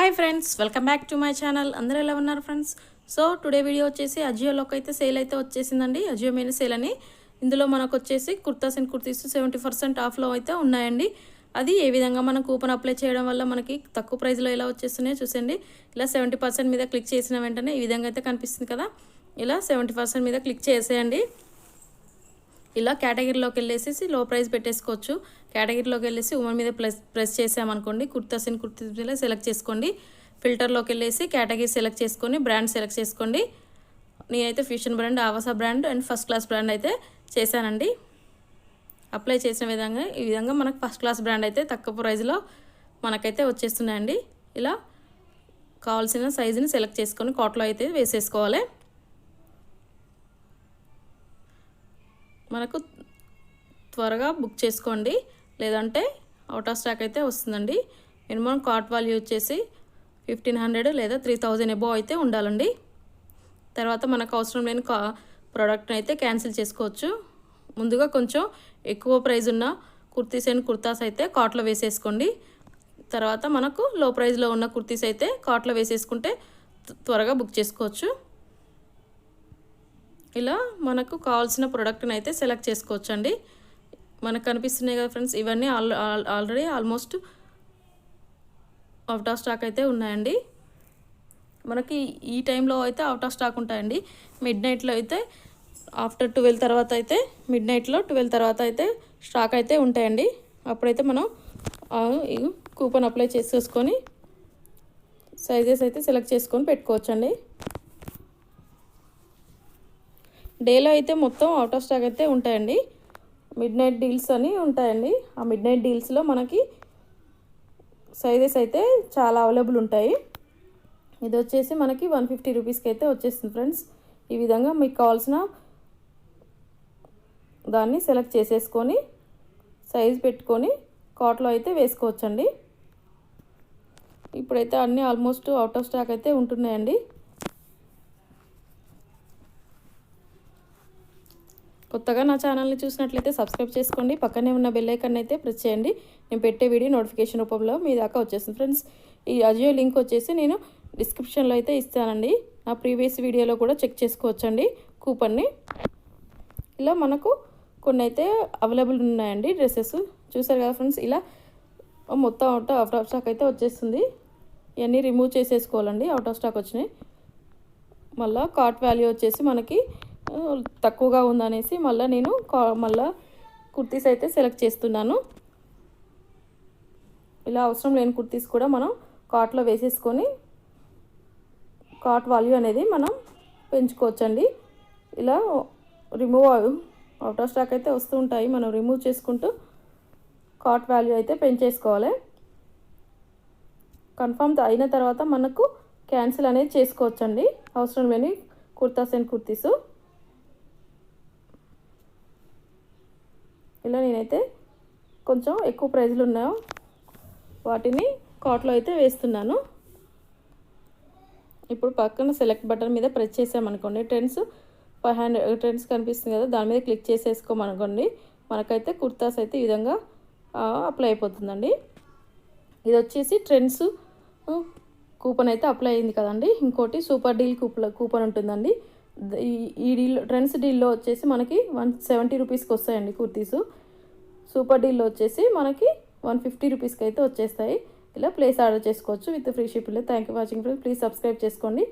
Hi friends, welcome back to my channel. అందరూ ఎలా ఉన్నారు ఫ్రెండ్స్? సో టుడే వీడియో వచ్చేసి అజియోలోకి అయితే సేల్ అయితే వచ్చేసిందండి. అజియో మెయిన్ సేల్ అని. ఇందులో మనకు వచ్చేసి కుర్తాస్ అండ్ కుర్తీస్ 70% ఆఫ్లో అయితే ఉన్నాయండి. అది ఏ విధంగా మనం కూపన్ అప్లై చేయడం వల్ల మనకి తక్కువ ప్రైస్లో ఎలా వచ్చేస్తున్నాయో చూసండి. ఇలా 70% మీద క్లిక్ చేసిన వెంటనే ఈ విధంగా అయితే కనిపిస్తుంది కదా. ఇలా 70% మీద క్లిక్ చేసేయండి. ఇలా కేటగిరీలోకి వెళ్ళేసి లో ప్రైస్ పెట్టేసుకోవచ్చు. కేటగిరీలోకి వెళ్ళేసి ఉమెన్ మీద ప్రెస్ చేసామనుకోండి, కుర్తాస్ అండ్ కుర్తీస్ మీద సెలెక్ట్ చేసుకోండి. ఫిల్టర్లోకి వెళ్ళేసి కేటగిరీ సెలెక్ట్ చేసుకొని బ్రాండ్ సెలెక్ట్ చేసుకోండి. నేనైతే fusion brand, Avaasa brand and first class brand అయితే చేశానండి. అప్లై చేసిన విధంగా ఈ విధంగా మనకు ఫస్ట్ క్లాస్ బ్రాండ్ అయితే తక్కువ ప్రైస్లో మనకైతే వచ్చేస్తున్నాయండి. ఇలా కావాల్సిన సైజుని సెలెక్ట్ చేసుకొని కాట్లో అయితే వేసేసుకోవాలి. మనకు త్వరగా బుక్ చేసుకోండి, లేదంటే అవుట్ ఆఫ్ స్టాక్ అయితే వస్తుందండి. మినిమం కార్ట్ వాల్యూ వచ్చేసి 1500 లేదా 3000 అబోవ్ అయితే ఉండాలండి. తర్వాత మనకు అవసరం లేని ప్రోడక్ట్ని అయితే క్యాన్సిల్ చేసుకోవచ్చు. ముందుగా కొంచెం ఎక్కువ ప్రైస్ ఉన్న కుర్తీస్ అండ్ కుర్తాస్ అయితే కార్ట్లో వేసేసుకోండి. తర్వాత మనకు లో ప్రైస్లో ఉన్న కుర్తీస్ అయితే కార్ట్లో వేసేసుకుంటే త్వరగా బుక్ చేసుకోవచ్చు. ఇలా మనకు కావాల్సిన ప్రోడక్ట్ని అయితే సెలెక్ట్ చేసుకోవచ్చు అండి. మనకు కనిపిస్తున్నాయి కదా ఫ్రెండ్స్, ఇవన్నీ already almost out of stock అయితే ఉన్నాయండి. మనకి ఈ టైంలో అయితే అవుట్ ఆఫ్ స్టాక్ ఉంటాయండి. మిడ్ నైట్లో అయితే ఆఫ్టర్ 12 తర్వాత అయితే మిడ్ నైట్లో 12 తర్వాత అయితే స్టాక్ అయితే ఉంటాయండి. అప్పుడైతే మనం కూపన్ అప్లై చేసేసుకొని సైజెస్ అయితే సెలెక్ట్ చేసుకొని పెట్టుకోవచ్చండి. డేలో అయితే మొత్తం అవుట్ ఆఫ్ స్టాక్ అయితే ఉంటాయండి. మిడ్ నైట్ డీల్స్ అని ఉంటాయండి. ఆ మిడ్ నైట్ డీల్స్లో మనకి సైజెస్ అయితే చాలా అవైలబుల్ ఉంటాయి. ఇది వచ్చేసి మనకి 150 రూపీస్కి అయితే వచ్చేస్తుంది ఫ్రెండ్స్. ఈ విధంగా మీకు కావాల్సిన దాన్ని సెలెక్ట్ చేసేసుకొని సైజ్ పెట్టుకొని కార్ట్లో అయితే వేసుకోవచ్చండి. ఇప్పుడైతే అన్నీ ఆల్మోస్ట్ అవుట్ ఆఫ్ స్టాక్ అయితే ఉంటున్నాయండి. కొత్తగా నా ఛానల్ని చూసినట్లయితే సబ్స్క్రైబ్ చేసుకోండి. పక్కనే ఉన్న బెల్ ఐకాన్ అయితే ప్రెస్ చేయండి. నేను పెట్టే వీడియో నోటిఫికేషన్ రూపంలో మీ దాకా వచ్చేస్తుంది ఫ్రెండ్స్. ఈ అజియో లింక్ వచ్చేసి నేను డిస్క్రిప్షన్లో అయితే ఇస్తానండి. నా ప్రీవియస్ వీడియోలో కూడా చెక్ చేసుకోవచ్చండి కూపన్ని. ఇలా మనకు కొన్ని అయితే అవైలబుల్ ఉన్నాయండి డ్రెస్సెస్. చూసారు కదా ఫ్రెండ్స్, ఇలా మొత్తం అవుట్ ఆఫ్ స్టాక్ అయితే వచ్చేస్తుంది. ఇవన్నీ రిమూవ్ చేసేసుకోవాలండి, అవుట్ ఆఫ్ స్టాక్ వచ్చినాయి. మళ్ళీ కార్ట్ వాల్యూ వచ్చేసి మనకి తక్కువగా ఉందనేసి నేను మళ్ళీ కుర్తీస్ అయితే సెలెక్ట్ చేస్తున్నాను. ఇలా అవసరం లేని కుర్తీస్ కూడా మనం కార్ట్లో వేసేసుకొని కార్ట్ వాల్యూ అనేది మనం పెంచుకోవచ్చండి. ఇలా రిమూవ్ అవుట్ ఆఫ్ స్టాక్ అయితే వస్తూ ఉంటాయి, మనం రిమూవ్ చేసుకుంటూ కార్ట్ వాల్యూ అయితే పెంచేసుకోవాలి. కన్ఫర్మ్ అయిన తర్వాత మనకు క్యాన్సిల్ అనేది చేసుకోవచ్చండి అవసరం లేని కుర్తాస్ అండ్ కుర్తీస్. ఇలా నేనైతే కొంచెం ఎక్కువ ప్రైజ్లు ఉన్నాయో వాటిని కార్ట్లో అయితే వేస్తున్నాను. ఇప్పుడు పక్కన సెలెక్ట్ బటన్ మీద ప్రెస్ చేసామనుకోండి, ట్రెండ్స్ 500 ట్రెండ్స్ కనిపిస్తుంది కదా, దాని మీద క్లిక్ చేసేసుకోమనుకోండి, మనకైతే కుర్తాస్ అయితే ఈ విధంగా అప్లై అయిపోతుందండి. ఇది వచ్చేసి ట్రెండ్స్ కూపన్ అయితే అప్లై అయింది కదండి. ఇంకోటి సూపర్ డీల్ కూపన్ ఉంటుందండి. ఈ డీల్ ట్రెండ్స్ డీల్లో వచ్చేసి మనకి 170 రూపీస్కి వస్తాయండి కుర్తీసు. సూపర్ డీల్లో వచ్చేసి మనకి 150 రూపీస్కి అయితే వచ్చేస్తాయి. ఇలా ప్లేస్ ఆర్డర్ చేసుకోవచ్చు with free shipping. Thank you watching friends. Please subscribe చేసుకోండి.